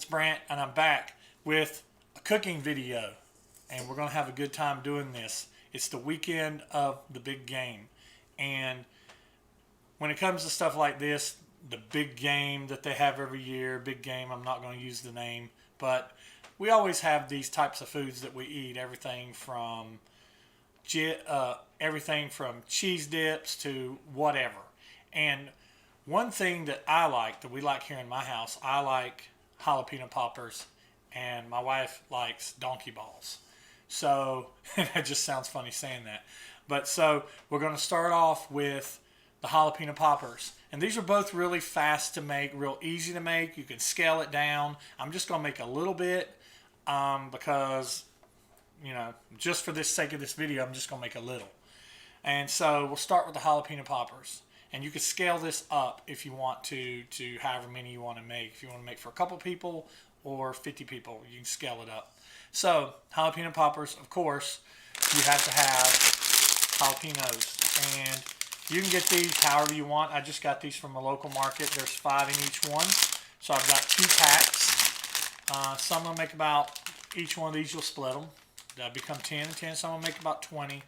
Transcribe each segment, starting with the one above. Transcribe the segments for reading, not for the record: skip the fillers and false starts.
it's Brant, and I'm back with a cooking video, and we're going to have a good time doing this. It's the weekend of the big game, and when it comes to stuff like this, the big game that they have every year, big game, I'm not going to use the name, but we always have these types of foods that we eat, everything from cheese dips to whatever. And one thing that I like, that we like here in my house, I like jalapeno poppers, and my wife likes donkey balls. So, it just sounds funny saying that. But so, we're going to start off with the jalapeno poppers. And these are both really fast to make, real easy to make. You can scale it down. I'm just going to make a little bit because, just for the sake of this video, I'm just going to make a little. And so, we'll start with the jalapeno poppers. And you can scale this up if you want to however many you want to make. If you want to make for a couple people or 50 people, you can scale it up. So, jalapeno poppers, of course, you have to have jalapenos. And you can get these however you want. I just got these from a local market. There's 5 in each one. So, I've got 2 packs. Some will make about, each one of these you'll split them. That'll become 10 and 10. Some will make about 20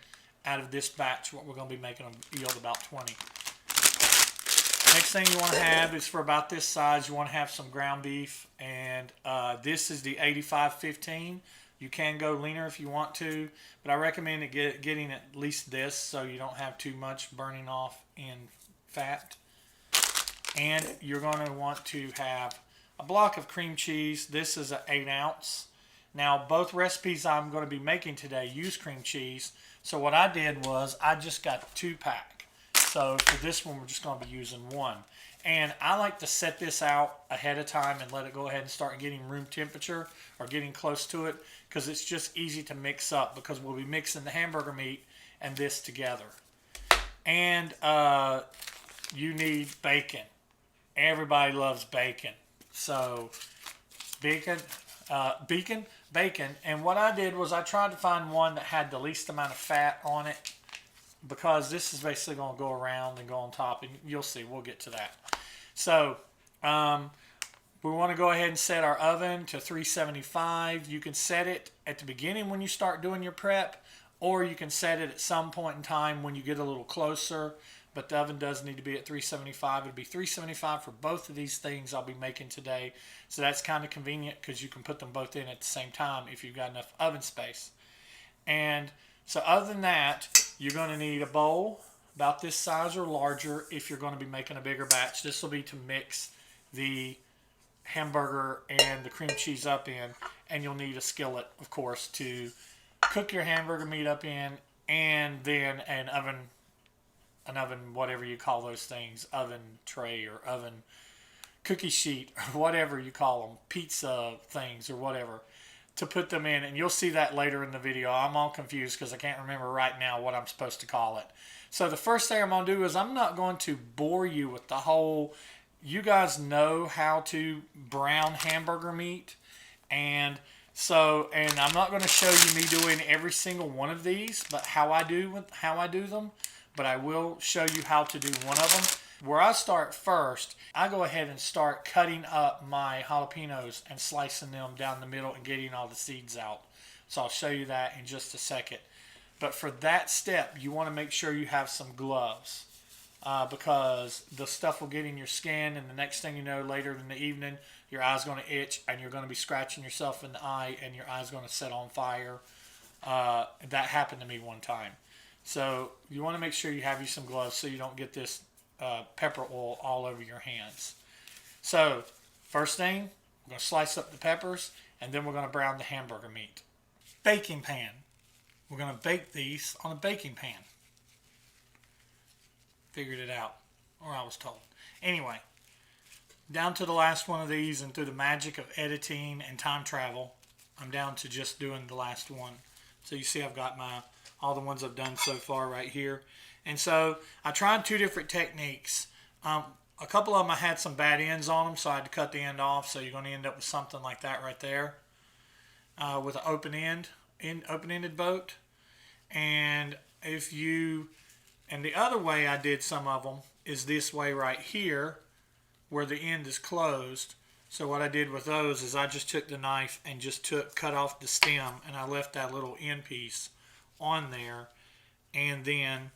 out of this batch. What we're going to be making will yield about 20. Next thing you want to have is for about this size, you want to have some ground beef, and this is the 85/15. You can go leaner if you want to, but I recommend getting at least this so you don't have too much burning off in fat. And you're going to want to have a block of cream cheese. This is an 8 ounce. Now, both recipes I'm going to be making today use cream cheese, so what I did was I just got 2 pack. So for this one, we're just going to be using 1. And I like to set this out ahead of time and let it go ahead and start getting room temperature or getting close to it, because it's just easy to mix up, because we'll be mixing the hamburger meat and this together. And you need bacon. Everybody loves bacon. So bacon. And what I did was I tried to find one that had the least amount of fat on it, because this is basically going to go around and go on top, and you'll see, we'll get to that. So, we want to go ahead and set our oven to 375. You can set it at the beginning when you start doing your prep, or you can set it at some point in time when you get a little closer, but the oven does need to be at 375. It'll be 375 for both of these things I'll be making today, so that's kind of convenient because you can put them both in at the same time if you've got enough oven space. And so other than that, you're going to need a bowl about this size or larger if you're going to be making a bigger batch. This will be to mix the hamburger and the cream cheese up in, and you'll need a skillet, of course, to cook your hamburger meat up in, and then an oven, whatever you call those things, oven tray or oven cookie sheet or whatever you call them, pizza things or whatever, to put them in, and you'll see that later in the video. I'm all confused because I can't remember right now what I'm supposed to call it. So the first thing I'm going to do is I'm not going to bore you with the whole, you guys know how to brown hamburger meat, and I'm not going to show you me doing every single one of these, but how I do them, but I will show you how to do one of them. Where I start first, I go ahead and start cutting up my jalapenos and slicing them down the middle and getting all the seeds out. So I'll show you that in just a second. But for that step, you want to make sure you have some gloves, because the stuff will get in your skin, and the next thing you know, later in the evening, your eye's going to itch, and you're going to be scratching yourself in the eye, and your eye's going to set on fire. That happened to me one time. So you want to make sure you have you some gloves so you don't get this pepper oil all over your hands. So first thing, we're going to slice up the peppers, and then we're going to brown the hamburger meat. Baking pan. We're going to bake these on a baking pan. Figured it out, or I was told. Anyway, down to the last one of these, and through the magic of editing and time travel, I'm down to just doing the last one. So you see I've got all the ones I've done so far right here. And so I tried 2 different techniques. A couple of them I had some bad ends on them, so I had to cut the end off. So you're going to end up with something like that right there, with an open-ended boat. And the other way I did some of them is this way right here, where the end is closed. So what I did with those is I just took the knife and just cut off the stem, and I left that little end piece on there, and then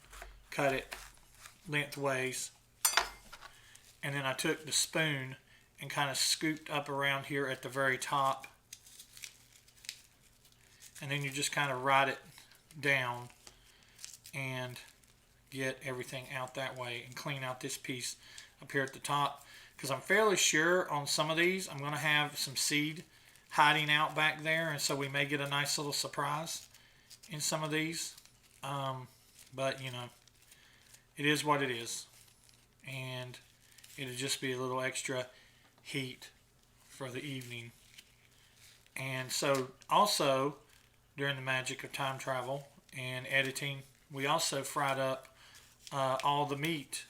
cut it lengthways. And then I took the spoon and kind of scooped up around here at the very top, and then you just kind of ride it down and get everything out that way and clean out this piece up here at the top, because I'm fairly sure on some of these I'm going to have some seed hiding out back there, and so we may get a nice little surprise in some of these. But you know, it is what it is, and it'll just be a little extra heat for the evening. And so also during the magic of time travel and editing, we also fried up all the meat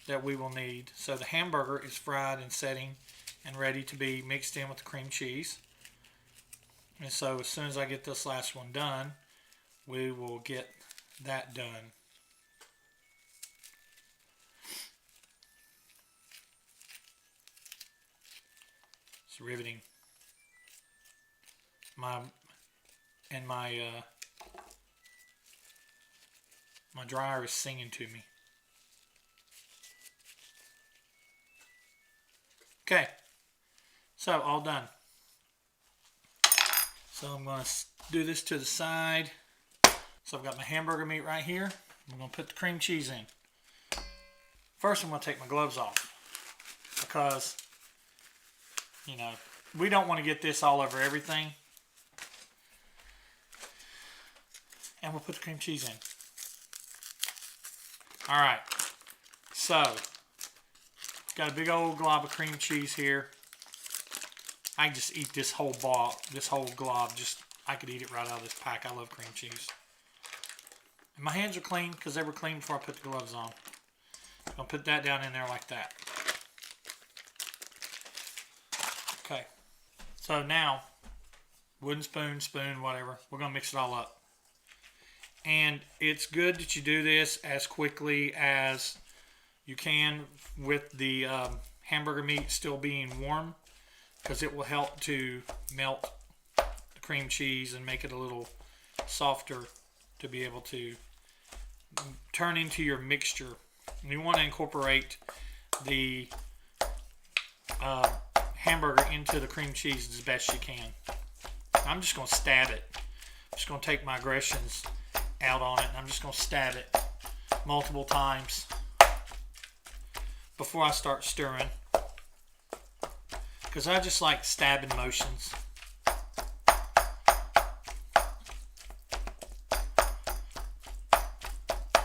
that we will need. So the hamburger is fried and setting and ready to be mixed in with the cream cheese. And so as soon as I get this last one done, we will get that done. It's riveting. My dryer is singing to me. Okay, so all done. So I'm going to do this to the side. So I've got my hamburger meat right here. I'm going to put the cream cheese in. First I'm going to take my gloves off, because, you know, we don't want to get this all over everything. And we'll put the cream cheese in. Alright, so got a big old glob of cream cheese here. I can just eat this whole glob. I could eat it right out of this pack. I love cream cheese. And my hands are clean because they were clean before I put the gloves on. I'll put that down in there like that. Okay. So now, wooden spoon, whatever. We're going to mix it all up. And it's good that you do this as quickly as you can with the hamburger meat still being warm, because it will help to melt the cream cheese and make it a little softer to be able to turn into your mixture. And you want to incorporate the hamburger into the cream cheese as best you can. I'm just going to stab it. I'm just going to take my aggressions out on it, and I'm just going to stab it multiple times before I start stirring, because I just like stabbing motions.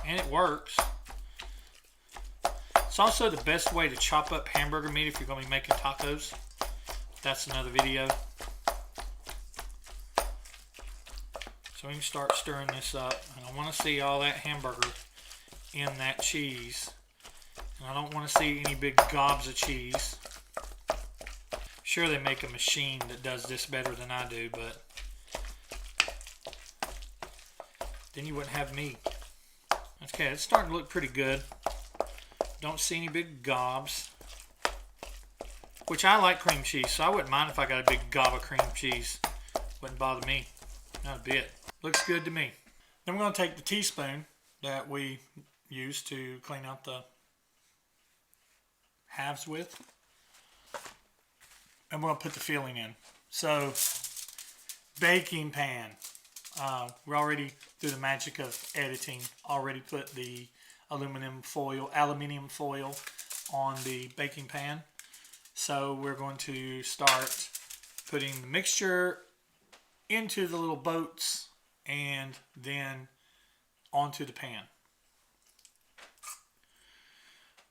And it works. It's also the best way to chop up hamburger meat if you're going to be making tacos. That's another video. So we can start stirring this up. And I want to see all that hamburger in that cheese. And I don't want to see any big gobs of cheese. Sure, they make a machine that does this better than I do, but then you wouldn't have meat. Okay, it's starting to look pretty good. Don't see any big gobs. Which I like cream cheese, so I wouldn't mind if I got a big gob of cream cheese. Wouldn't bother me. Not a bit. Looks good to me. Then we're going to take the teaspoon that we used to clean out the halves with, and we're going to put the filling in. So, baking pan. We're already, through the magic of editing, already put the aluminum foil on the baking pan. So we're going to start putting the mixture into the little boats and then onto the pan.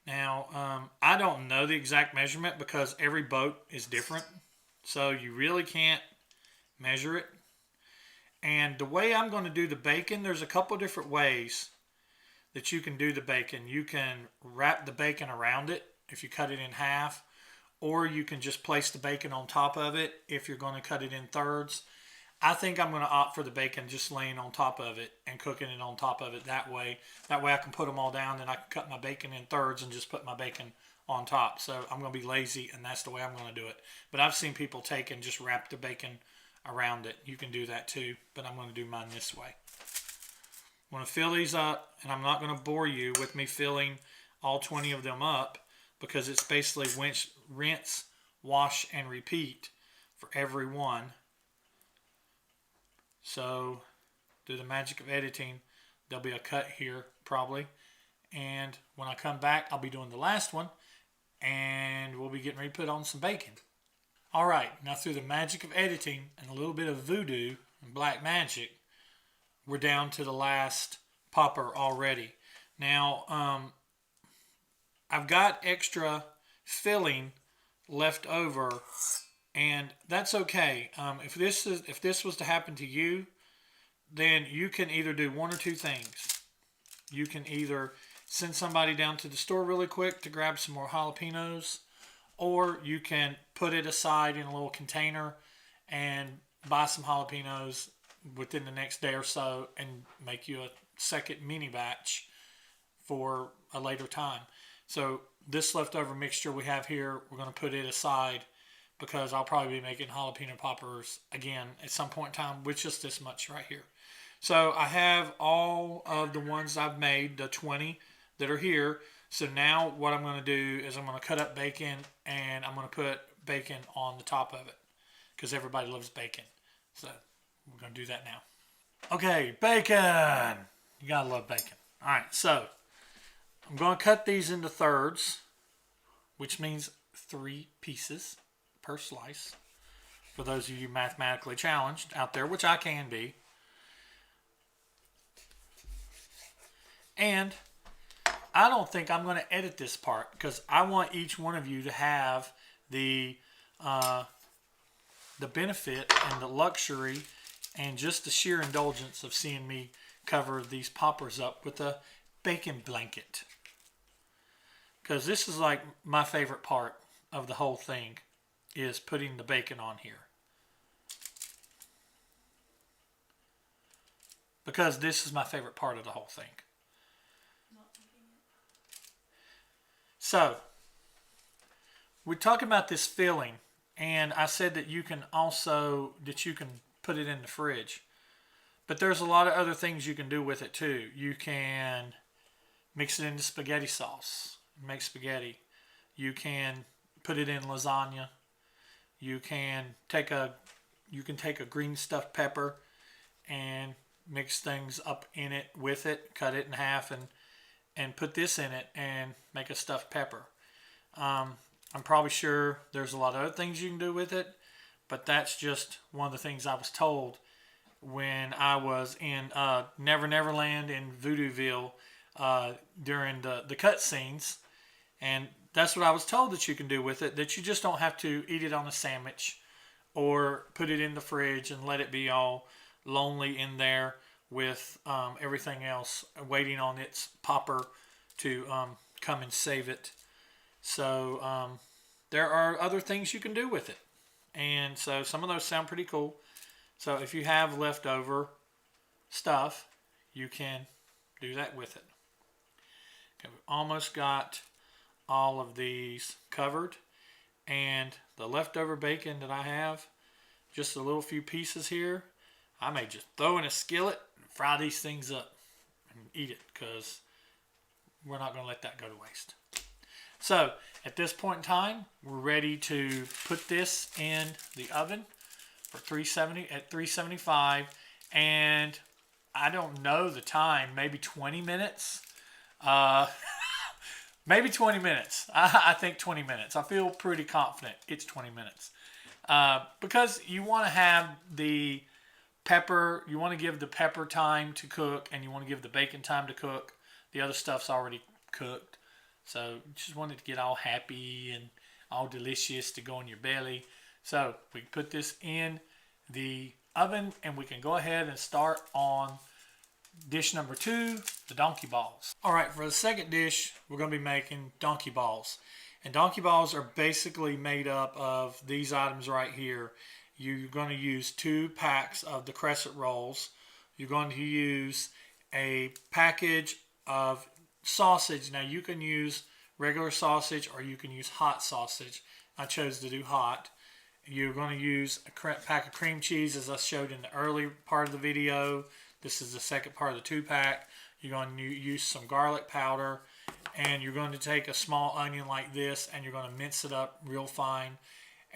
Now, I don't know the exact measurement because every boat is different. So you really can't measure it. And the way I'm going to do the bacon, there's a couple different ways that you can do the bacon. You can wrap the bacon around it if you cut it in half, or you can just place the bacon on top of it if you're going to cut it in thirds. I think I'm going to opt for the bacon just laying on top of it and cooking it on top of it that way. That way I can put them all down, then I can cut my bacon in thirds and just put my bacon on top. So I'm going to be lazy, and that's the way I'm going to do it. But I've seen people take and just wrap the bacon around it. You can do that too, but I'm going to do mine this way. I'm going to fill these up, and I'm not going to bore you with me filling all 20 of them up because it's basically rinse, wash, and repeat for every one. So, through the magic of editing, there'll be a cut here probably. And when I come back, I'll be doing the last one, and we'll be getting ready to put on some bacon. All right, now through the magic of editing and a little bit of voodoo and black magic, we're down to the last popper already. Now, I've got extra filling left over, and that's okay. If this was to happen to you, then you can either do one or two things. You can either send somebody down to the store really quick to grab some more jalapenos, or you can put it aside in a little container and buy some jalapenos within the next day or so and make you a second mini batch for a later time. So this leftover mixture we have here, we're going to put it aside because I'll probably be making jalapeno poppers again at some point in time with just this much right here. So I have all of the ones I've made, the 20 that are here. So now what I'm going to do is I'm going to cut up bacon, and I'm going to put bacon on the top of it because everybody loves bacon. So we're going to do that now. Okay, bacon. You got to love bacon. All right, so I'm going to cut these into thirds, which means 3 pieces per slice. For those of you mathematically challenged out there, which I can be. And I don't think I'm going to edit this part because I want each one of you to have the benefit and the luxury and just the sheer indulgence of seeing me cover these poppers up with a bacon blanket. Because this is like my favorite part of the whole thing is putting the bacon on here. Because this is my favorite part of the whole thing. So, we're talking about this filling, and I said that you can put it in the fridge. But there's a lot of other things you can do with it too. You can mix it into spaghetti sauce, make spaghetti. You can put it in lasagna. You can take a green stuffed pepper and mix things up in it with it, cut it in half and put this in it and make a stuffed pepper. I'm probably sure there's a lot of other things you can do with it, but that's just one of the things I was told when I was in Never Never Land in Voodoo during the cut scenes. And that's what I was told that you can do with it, that you just don't have to eat it on a sandwich or put it in the fridge and let it be all lonely in there with everything else waiting on its popper to come and save it. So there are other things you can do with it. And so some of those sound pretty cool. So if you have leftover stuff, you can do that with it. Okay, we've almost got all of these covered. And the leftover bacon that I have, just a little few pieces here, I may just throw in a skillet and fry these things up and eat it because we're not going to let that go to waste. So at this point in time, we're ready to put this in the oven for 375, and I don't know the time, maybe 20 minutes. Maybe 20 minutes. I think 20 minutes. I feel pretty confident it's 20 minutes. Because you want to have the pepper, you want to give the pepper time to cook, and you want to give the bacon time to cook. The other stuff's already cooked. So you just want it to get all happy and all delicious to go in your belly. So we can put this in the oven, and we can go ahead and start on dish number 2, the donkey balls. All right, for the second dish, we're going to be making donkey balls. And donkey balls are basically made up of these items right here. you're going to use 2 packs of the crescent rolls. You're going to use a package of sausage. Now you can use regular sausage or you can use hot sausage. I chose to do hot. You're going to use a pack of cream cheese as I showed in the early part of the video. This is the second part of the 2-pack. You're going to use some garlic powder, and you're going to take a small onion like this and you're going to mince it up real fine.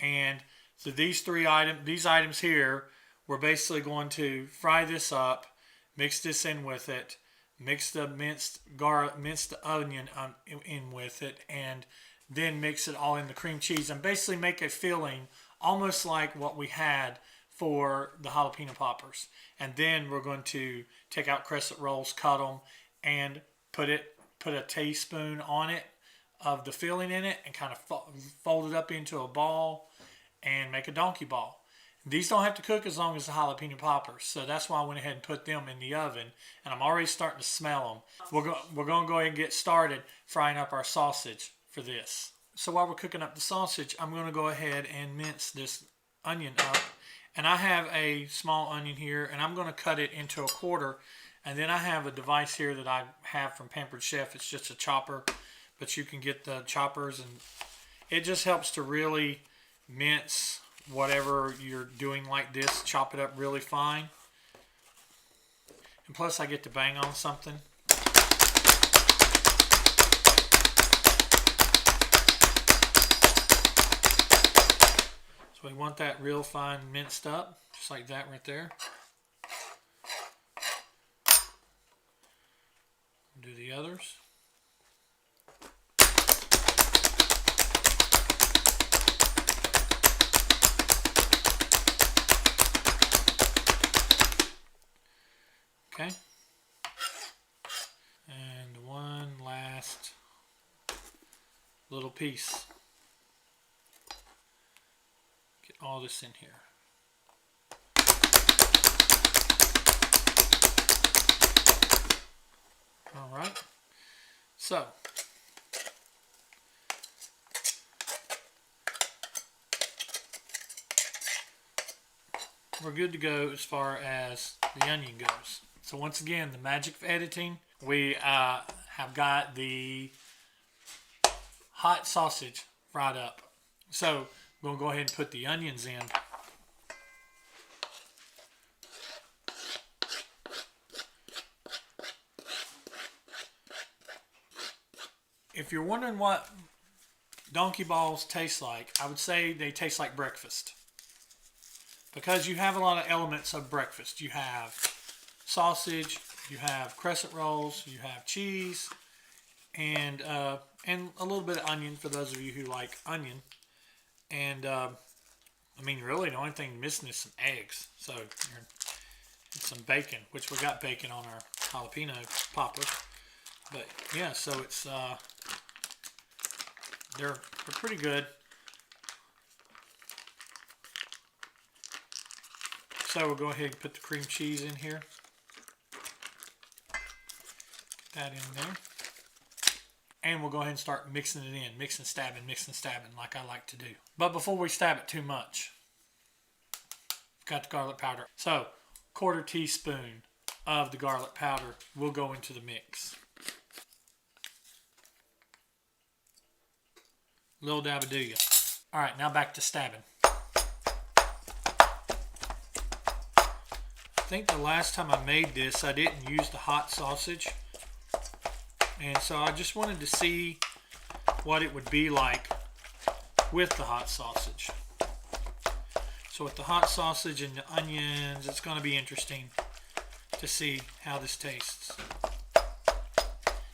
And so these items here, we're basically going to fry this up, mix this in with it, mix the minced onion in with it, and then mix it all in the cream cheese and basically make a filling almost like what we had for the jalapeno poppers. And then we're going to take out crescent rolls, cut them, and put a teaspoon on it of the filling in it and kind of fold it up into a ball and make a donkey ball. These don't have to cook as long as the jalapeno poppers, so that's why I went ahead and put them in the oven, and I'm already starting to smell them. We're going to go ahead and get started frying up our sausage for this. So while we're cooking up the sausage, I'm going to go ahead and mince this onion up. And I have a small onion here, and I'm going to cut it into a quarter. And then I have a device here that I have from Pampered Chef. It's just a chopper, but you can get the choppers, and it just helps to really mince whatever you're doing like this. Chop it up really fine. And plus I get to bang on something. So we want that real fine minced up, just like that right there. Do the others. Okay. And one last little piece. Get all this in here. All right. So, we're good to go as far as the onion goes. So once again, the magic of editing, we have got the hot sausage fried up. So we'll go ahead and put the onions in. If you're wondering what donkey balls taste like, I would say they taste like breakfast. Because you have a lot of elements of breakfast. You have sausage, you have crescent rolls, you have cheese, and a little bit of onion for those of you who like onion. And I mean, really, the only thing missing is some eggs. So and some bacon, which we got bacon on our jalapeno poppers. But yeah, so it's they're pretty good. So we'll go ahead and put the cream cheese in here. Put that in there. And we'll go ahead and start mixing it in. Mix and stabbing like I like to do. But before we stab it too much, got the garlic powder. So, 1/4 teaspoon of the garlic powder will go into the mix. Little dab of do ya. Alright, now back to stabbing. I think the last time I made this, I didn't use the hot sausage. And so I just wanted to see what it would be like with the hot sausage. So with the hot sausage and the onions, it's going to be interesting to see how this tastes.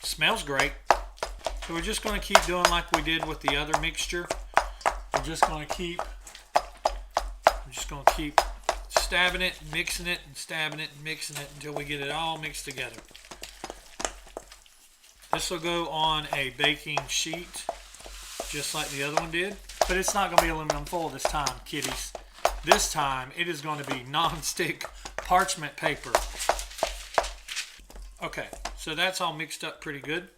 Smells great. So we're just going to keep doing like we did with the other mixture. We're just going to keep stabbing it, mixing it, and stabbing it, and mixing it until we get it all mixed together. This will go on a baking sheet, just like the other one did. But it's not going to be aluminum foil this time, kiddies. This time, it is going to be non-stick parchment paper. Okay, so that's all mixed up pretty good.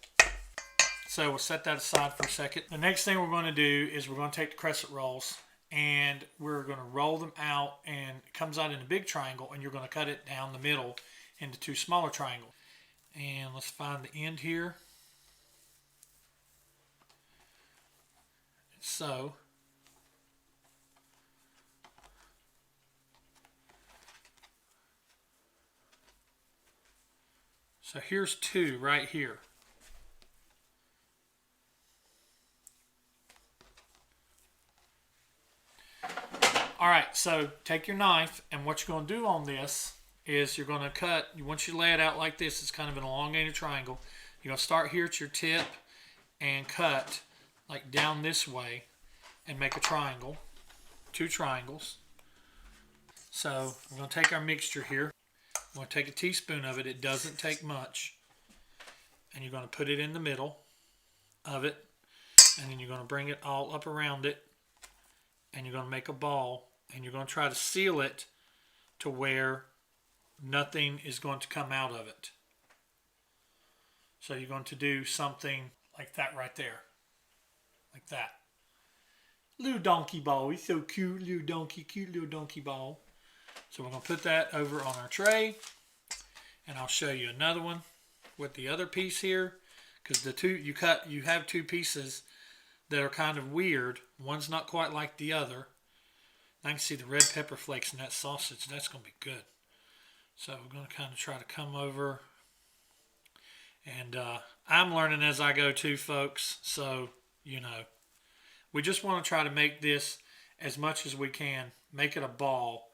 So we'll set that aside for a second. The next thing we're going to do is we're going to take the crescent rolls and we're going to roll them out, and it comes out in a big triangle, and you're going to cut it down the middle into 2 smaller triangles. And let's find the end here. So here's 2 right here. All right, so take your knife, and what you're going to do on this is you're going to cut, once you lay it out like this, it's kind of an elongated triangle. You're going to start here at your tip and cut like down this way and make a triangle, 2 triangles. So we're going to take our mixture here. I'm going to take a teaspoon of it. It doesn't take much. And you're going to put it in the middle of it. And then you're going to bring it all up around it. And you're going to make a ball. And you're going to try to seal it to where nothing is going to come out of it. So you're going to do something like that right there. Like that. Little donkey ball. He's so cute. Cute little donkey ball. So we're going to put that over on our tray. And I'll show you another one with the other piece here. Because the two you have 2 pieces that are kind of weird. One's not quite like the other. I can see the red pepper flakes in that sausage. That's going to be good. So we're going to kind of try to come over. And I'm learning as I go too, folks. So, you know, we just want to try to make this as much as we can. Make it a ball.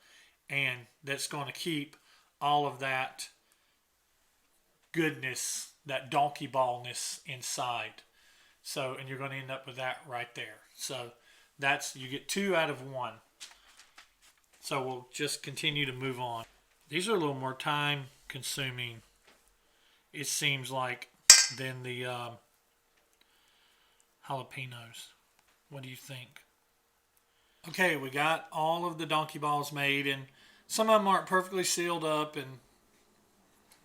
And that's going to keep all of that goodness, that donkey ballness inside. So, and you're going to end up with that right there. So that's, you get 2 out of 1. So we'll just continue to move on. These are a little more time consuming, it seems like, than the jalapenos. What do you think? Okay, we got all of the donkey balls made, and some of them aren't perfectly sealed up, and,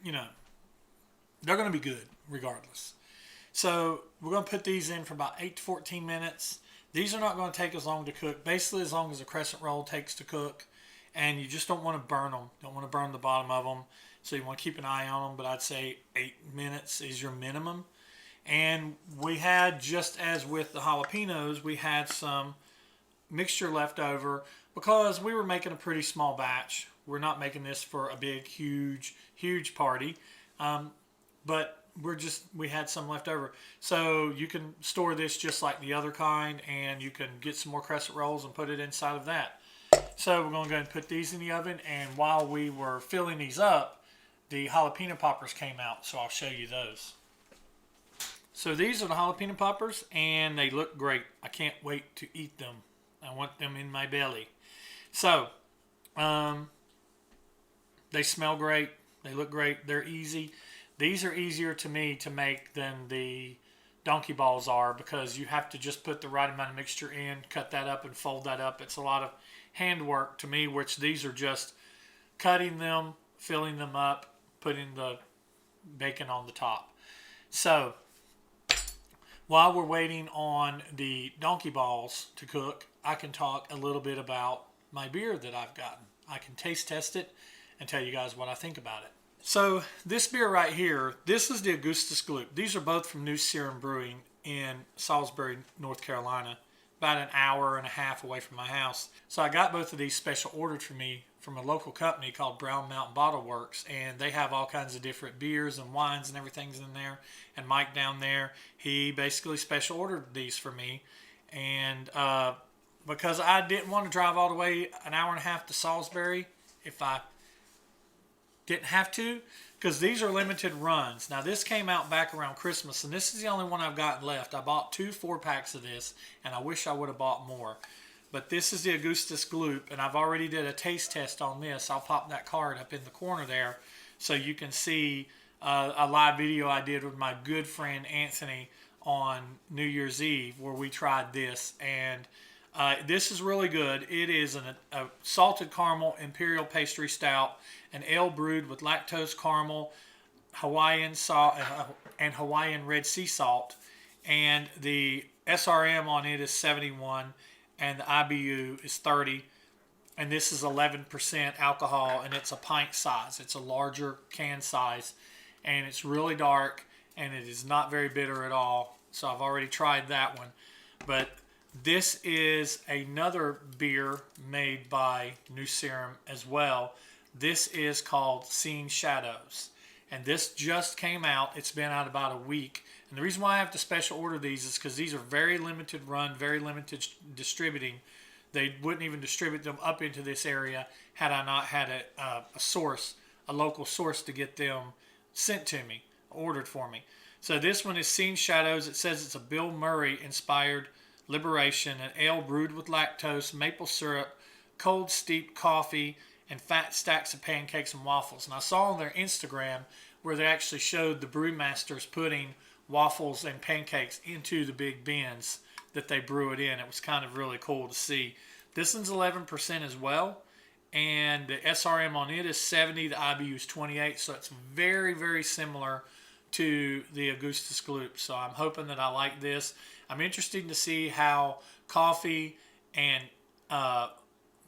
you know, they're going to be good regardless. So we're going to put these in for about 8 to 14 minutes. These are not going to take as long to cook, basically as long as a crescent roll takes to cook, and you just don't want to burn them. Don't want to burn the bottom of them, so you want to keep an eye on them, but I'd say 8 minutes is your minimum. And we had, just as with the jalapenos, we had some mixture left over because we were making a pretty small batch. We're not making this for a big, huge party, but we had some left over. So you can store this just like the other kind, and you can get some more crescent rolls and put it inside of that. So we're going to go ahead and put these in the oven, and while we were filling these up, the jalapeno poppers came out, so I'll show you those. So these are the jalapeno poppers, and they look great. I can't wait to eat them. I want them in my belly. So, they smell great. They look great. They're easy. These are easier to me to make than the donkey balls are, because you have to just put the right amount of mixture in, cut that up, and fold that up. It's a lot of handwork to me, which these are just cutting them, filling them up, putting the bacon on the top. So, while we're waiting on the donkey balls to cook, I can talk a little bit about my beer that I've gotten. I can taste test it and tell you guys what I think about it. So this beer right here, this is the Augustus Gloop. These are both from New Sarum Brewing in Salisbury, North Carolina, about an hour and a half away from my house. So I got both of these special ordered for me from a local company called Brown Mountain Bottle Works, and they have all kinds of different beers and wines and everything's in there. And Mike down there, he basically special ordered these for me, and because I didn't want to drive all the way an hour and a half to Salisbury if I didn't have to, because these are limited runs. Now this came out back around Christmas, and this is the only one I've got left. I bought 2 4-packs of this, and I wish I would have bought more. But this is the Augustus Gloop, and I've already did a taste test on this. I'll pop that card up in the corner there so you can see a live video I did with my good friend Anthony on New Year's Eve where we tried this, and this is really good. It is a salted caramel imperial pastry stout, an ale brewed with lactose caramel, Hawaiian salt, and Hawaiian red sea salt, and the SRM on it is 71. and the IBU is 30. And this is 11% alcohol, and it's a pint size. It's a larger can size, and it's really dark, and it is not very bitter at all. So I've already tried that one. But this is another beer made by New Sarum as well. This is called Seeing Shadows. And this just came out. It's been out about a week. And the reason why I have to special order these is because these are very limited run, very limited distributing. They wouldn't even distribute them up into this area had I not had a source, a local source to get them sent to me, ordered for me. So this one is Seeing Shadows. It says it's a Bill Murray inspired liberation, an ale brewed with lactose, maple syrup, cold steeped coffee, and fat stacks of pancakes and waffles. And I saw on their Instagram where they actually showed the brewmasters putting waffles and pancakes into the big bins that they brew it in. It was kind of really cool to see. This one's 11% as well, and the SRM on it is 70. The IBU is 28, so it's very, very similar to the Augustus Gloop. So I'm hoping that I like this. I'm interested to see how coffee and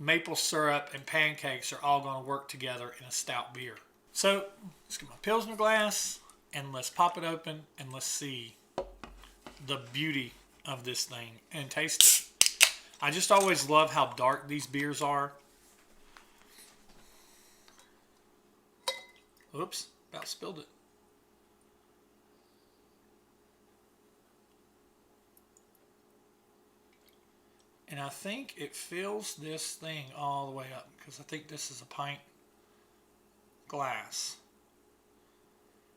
maple syrup and pancakes are all going to work together in a stout beer. So let's get my Pilsner glass and let's pop it open and let's see the beauty of this thing and taste it. I just always love how dark these beers are. Oops, about spilled it. And I think it fills this thing all the way up because I think this is a pint glass.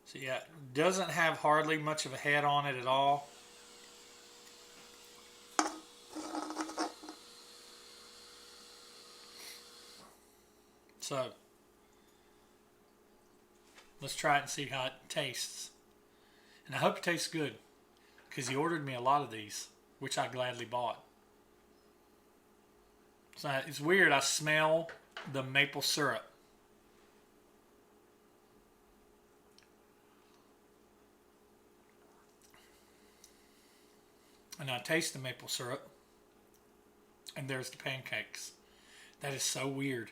So yeah, it doesn't have hardly much of a head on it at all. So let's try it and see how it tastes. And I hope it tastes good because he ordered me a lot of these, which I gladly bought. So it's weird. I smell the maple syrup. And I taste the maple syrup. And there's the pancakes. That is so weird.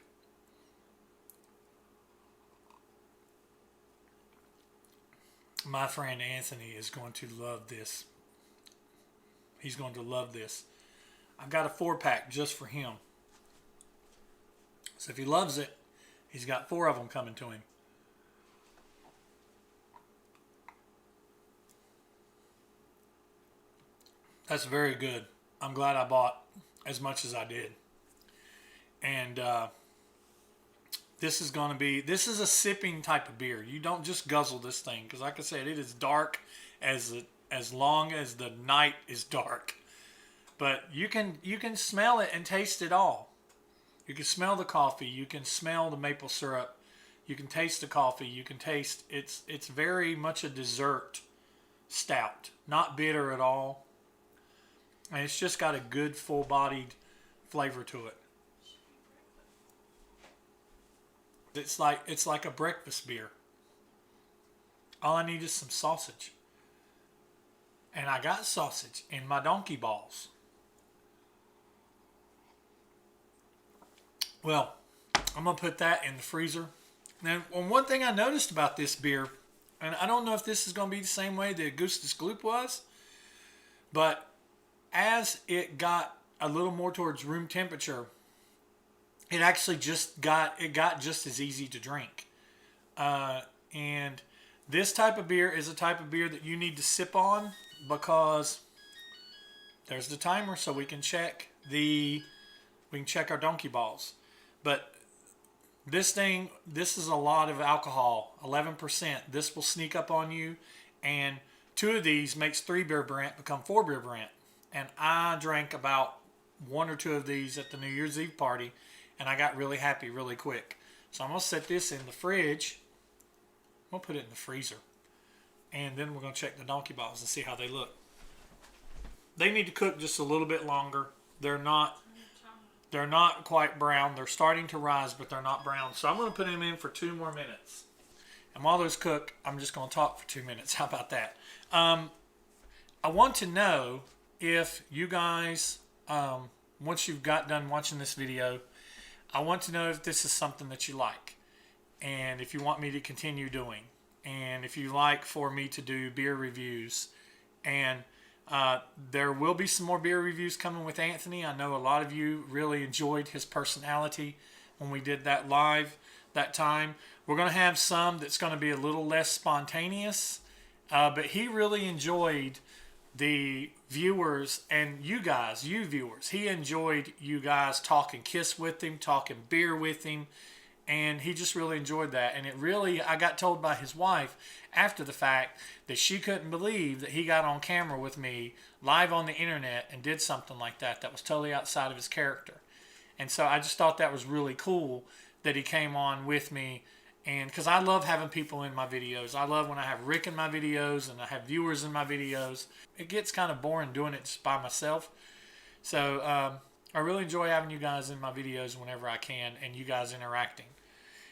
My friend Anthony is going to love this. He's going to love this. I've got a 4-pack just for him. So if he loves it, he's got 4 of them coming to him. That's very good. I'm glad I bought as much as I did. And this is going to be, this is a sipping type of beer. You don't just guzzle this thing because like I said, it is dark as long as the night is dark. But you can smell it and taste it all. You can smell the coffee. You can smell the maple syrup. You can taste the coffee. You can taste, it's very much a dessert stout. Not bitter at all. And it's just got a good full-bodied flavor to it. It's like a breakfast beer. All I need is some sausage. And I got sausage in my donkey balls. Well, I'm going to put that in the freezer. Now, one thing I noticed about this beer, and I don't know if this is going to be the same way the Augustus Gloop was, but as it got a little more towards room temperature, it actually got just as easy to drink. And this type of beer is a type of beer that you need to sip on because there's the timer, so we can check our donkey balls. But this is a lot of alcohol, 11%. This will sneak up on you, and 2 of these makes 3 beer Brent become 4 beer Brent. And I drank about 1 or 2 of these at the New Year's Eve party, and I got really happy really quick. So I'm going to set this in the fridge. I'm going to put it in the freezer. And then we're going to check the donkey balls and see how they look. They need to cook just a little bit longer. They're not quite brown. They're starting to rise, but they're not brown. So I'm going to put them in for 2 more minutes. And while those cook, I'm just going to talk for 2 minutes. How about that? I want to know if you guys once you've got done watching this video, I want to know if this is something that you like, and if you want me to continue doing, and if you like for me to do beer reviews. And there will be some more beer reviews coming with Anthony. I know a lot of you really enjoyed his personality when we did that live that time. We're going to have some that's going to be a little less spontaneous, but he really enjoyed the viewers and you guys, you viewers. He enjoyed you guys talking Kiss with him, talking beer with him, and he just really enjoyed that. And it really, I got told by his wife after the fact that she couldn't believe that he got on camera with me live on the internet and did something like that was totally outside of his character. And so I just thought that was really cool that he came on with me. And because I love having people in my videos. I love when I have Rick in my videos and I have viewers in my videos. It gets kind of boring doing it just by myself. So I really enjoy having you guys in my videos whenever I can and you guys interacting.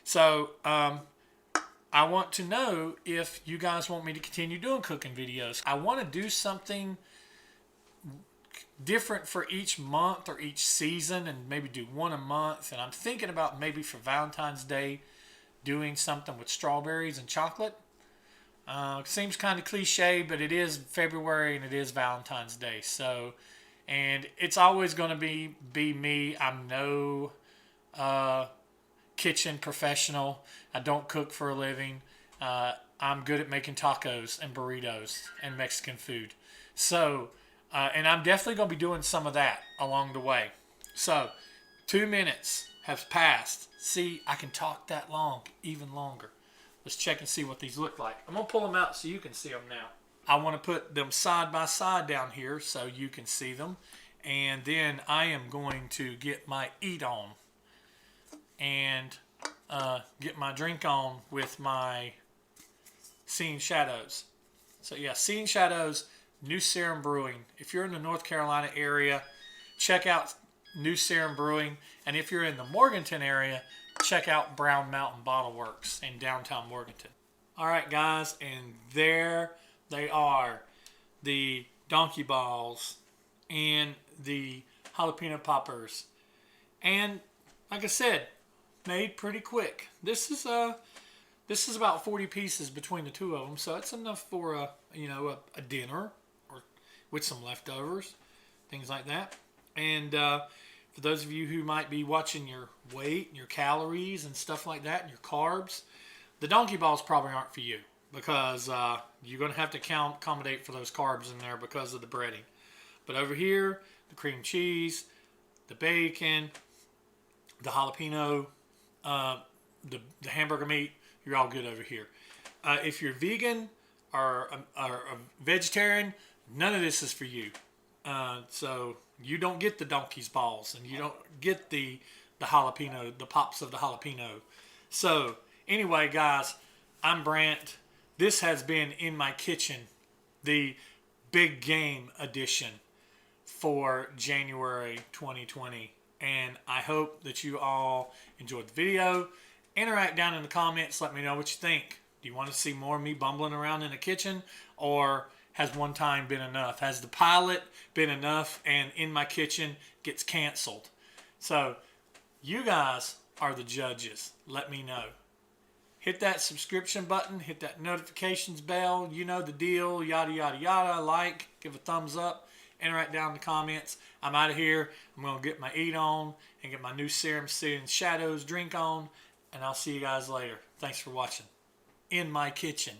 So I want to know if you guys want me to continue doing cooking videos. I want to do something different for each month or each season and maybe do one a month. And I'm thinking about maybe for Valentine's Day doing something with strawberries and chocolate. Seems kind of cliche, but it is February and it is Valentine's Day. So, and it's always going to be me. I'm no kitchen professional. I don't cook for a living. I'm good at making tacos and burritos and Mexican food. So, and I'm definitely going to be doing some of that along the way. So, 2 minutes have passed. See, I can talk that long, even longer. Let's check and see what these look like. I'm going to pull them out so you can see them now. I want to put them side by side down here so you can see them. And then I am going to get my eat on and get my drink on with my Seeing Shadows. So yeah, Seeing Shadows, New Sarum Brewing. If you're in the North Carolina area, check out New Sarum Brewing. And if you're in the Morganton area, check out Brown Mountain Bottle Works in downtown Morganton. All right, guys, and there they are. The donkey balls and the jalapeno poppers. And like I said, made pretty quick. This is about 40 pieces between the two of them, so it's enough for a dinner or with some leftovers, things like that. And for those of you who might be watching your weight and your calories and stuff like that and your carbs, the donkey balls probably aren't for you because you're going to have to accommodate for those carbs in there because of the breading. But over here, the cream cheese, the bacon, the jalapeno, the hamburger meat, you're all good over here. If you're vegan or a vegetarian, none of this is for you. So you don't get the donkey's balls and you don't get the jalapeno, the pops of the jalapeno. So anyway, guys, I'm Brant. This has been In My Kitchen, the big game edition for January 2020. And I hope that you all enjoyed the video. Interact down in the comments. Let me know what you think. Do you want to see more of me bumbling around in the kitchen? Or has one time been enough? Has the pilot been enough and In My Kitchen gets canceled? So you guys are the judges. Let me know. Hit that subscription button. Hit that notifications bell. You know the deal. Yada, yada, yada. Like. Give a thumbs up. Interact down in the comments. I'm out of here. I'm going to get my eat on and get my new Serum Seeing Shadows drink on. And I'll see you guys later. Thanks for watching. In My Kitchen.